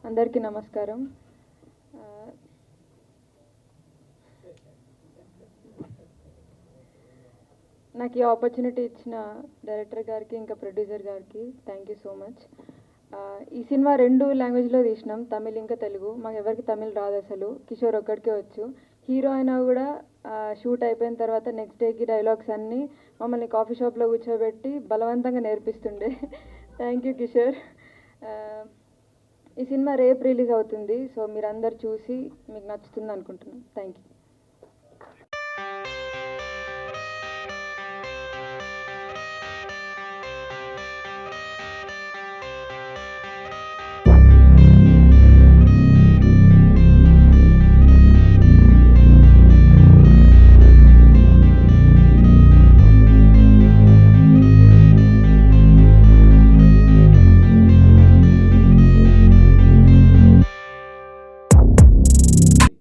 అందరికీ నమస్కారం. నాకు ఈ ఆపర్చునిటీ ఇచ్చిన డైరెక్టర్ గారికి ఇంకా ప్రొడ్యూసర్ గారికి థ్యాంక్ యూ సో మచ్. ఈ సినిమా 2 లాంగ్వేజ్లో తీసినాం, తమిళ్ ఇంకా తెలుగు. మాకు ఎవరికి తమిళ్ రాదు అసలు, కిషోర్ ఒక్కడికే వచ్చు. హీరో అయినా కూడా షూట్ అయిపోయిన తర్వాత నెక్స్ట్ డేకి డైలాగ్స్ అన్నీ మమ్మల్ని కాఫీ షాప్లో కూర్చోబెట్టి బలవంతంగా నేర్పిస్తుండే. Thank you Kishore. ఈ సినిమా రేపు రిలీజ్ అవుతుంది, సో మీరందరు చూసి మీకు నచ్చుతుంది అనుకుంటున్నాను. Thank you.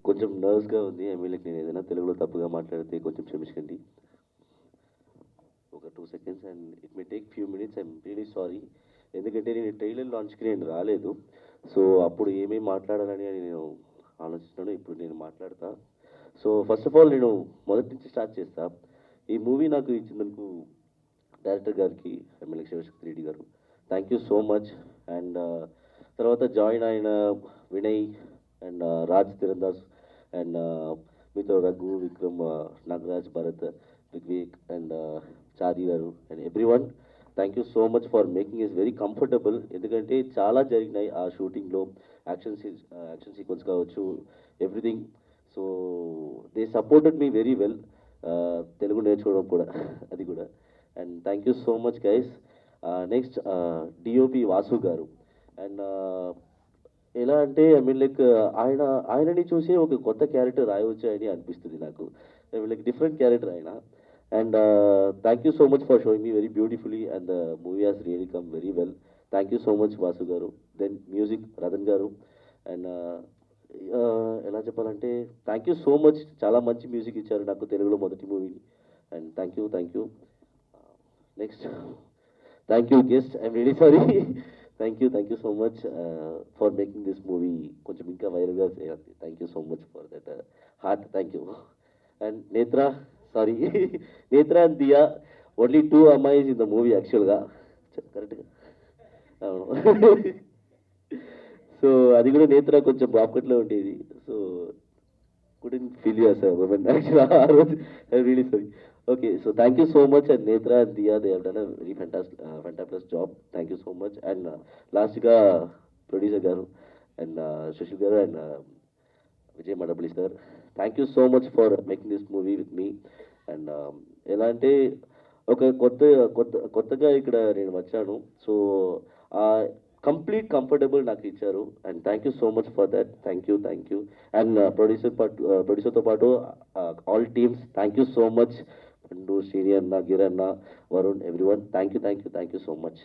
కొంచెం నర్వస్గా ఉంది. లైక్ నేను ఏదైనా తెలుగులో తప్పుగా మాట్లాడితే కొంచెం క్షమించండి. ఒక 2 seconds and it may take few minutes. I'm really sorry. ఎందుకంటే నేను ట్రైలర్ లాంచ్కి నేను రాలేదు, సో అప్పుడు ఏమేమి మాట్లాడాలని నేను ఆలోచిస్తున్నాను. ఇప్పుడు నేను మాట్లాడతా. సో ఫస్ట్ ఆఫ్ ఆల్ నేను మొదటి నుంచి స్టార్ట్ చేస్తా. ఈ మూవీ నాకు ఇచ్చినందుకు డైరెక్టర్ గారికి ఎమ్మెల్యే శివశక్తి రెడ్డి గారు thank you so much. And తర్వాత జాయిన్ అయిన వినయ్ అండ్ రాజ్ తిరందాస్ అండ్ మీతో రఘు, విక్రమ్, నాగరాజ్, భరత్, వివేక్ అండ్ చారి గారు and every one thank you so much for making is very comfortable. ఎందుకంటే చాలా జరిగినాయి ఆ షూటింగ్లో, యాక్షన్ సీక్వెన్స్ కావచ్చు, everything. So they supported me very well. Telugu నేర్చుకోవడం కూడా అది కూడా. And thank you so much guys. Next DOP Vasu గారు. అండ్ ఎలా అంటే లైక్ ఆయనని చూసి ఒక కొత్త క్యారెక్టర్ రాయవచ్చు అని అనిపిస్తుంది నాకు. లైక్ డిఫరెంట్ క్యారెక్టర్ ఆయన. And thank you so much for showing me very beautifully and the movie has really come very well. Thank you so much Vasu garu. Then music Ratan గారు. అండ్ ఎలా చెప్పాలంటే థ్యాంక్ యూ సో మచ్, చాలా మంచి music ఇచ్చారు నాకు తెలుగులో మొదటి మూవీని. And thank you. Next thank you guest. I'm really sorry. Thank you so much for making this movie కొంచెం ఇంకా వైరల్గా చేయాలి. Thank you so much for that heart. Thank you. And Netra, sorry, Netra and Diya, only 2 అమ్మాయిస్ in the movie యాక్చువల్గా. కరెక్ట్గా అవును. So అది కూడా నేత్ర కొంచెం బాప్కట్లో ఉండేది. So couldn't feel you as a woman actually. I'm really sorry. Okay, so thank you so much. And Netra and Diya, they have done a very fantastic job. Thank you so much. And last ga producer garu and Shashil garu and Vijay Madapalli sir, thank you so much for making this movie with me. And ఎలా అంటే ఒక కొత్తగా ఇక్కడ నేను వచ్చాను. So complete comfortable నాకు ఇచ్చారు. And thank you so much for that. Thank you. And ప్రొడ్యూసర్తో పాటు all teams thank you so much. Pandu, Srini అన్న, గిరన్న, Varun, everyone thank you so much.